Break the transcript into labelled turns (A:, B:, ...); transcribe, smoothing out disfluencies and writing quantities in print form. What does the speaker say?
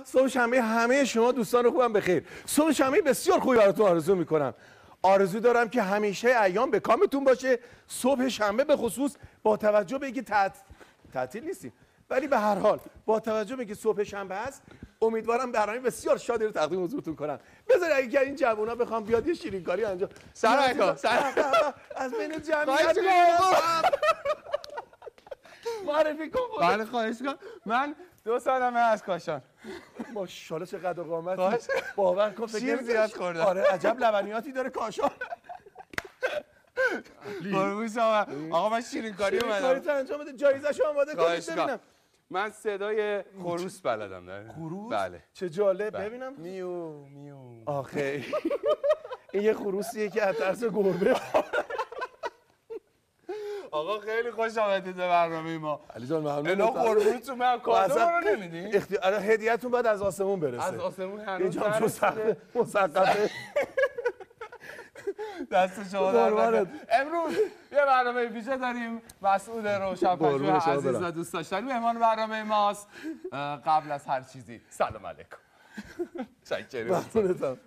A: صبح شنبه همه شما دوستان خوبم بخیر. صبح شنبه بسیار خوبی براتون آرزو میکنم. آرزو دارم که همیشه ایام به کامتون باشه. صبح شنبه به خصوص با توجه به اینکه تعطیل نیستیم، ولی به هر حال با توجه به اینکه صبح شنبه هست امیدوارم برنامه بسیار شادی رو تقدیم حضورتون کنم. بذار اگه این جوونا بخوام بیاد یه شیرینکاری انجام از بین جمعیت معرفی کن.
B: بله خواهش کن. من 2 سالمه از کاشان.
A: ماشاءالله چقدر قامتی. باور کن فکر
B: شیر زیاد خوردم.
A: آره عجب لبنیاتی داره کاشان.
B: آقا من شیرینکاری اومدم.
A: کاریت انجام بده، جایزه‌شو آماده کنید ببینم.
B: من صدای خروس بلدم داره.
A: خروس؟
B: بله.
A: چه جالب. ببینم.
B: میو میو.
A: آخه این یه خروسیه که از طرز گربه.
B: آقا خیلی خوش آمدید به برنامه ما.
A: علی جان ممنون.
B: الا قربونتون من کادو رو نمیدین؟
A: اختیار هدیه‌تون بعد از آسمون برسه.
B: از آسمون هنوز
A: نرسیده. مسقطه.
B: دست شما در نکنه. امروز یه برنامه ویژه داریم. مسعود روشن‌پژوه عزیز و دوست داشتنی مهمان برنامه ماست. قبل از هر چیزی سلام علیکم. شکریم.
A: ممنونتم.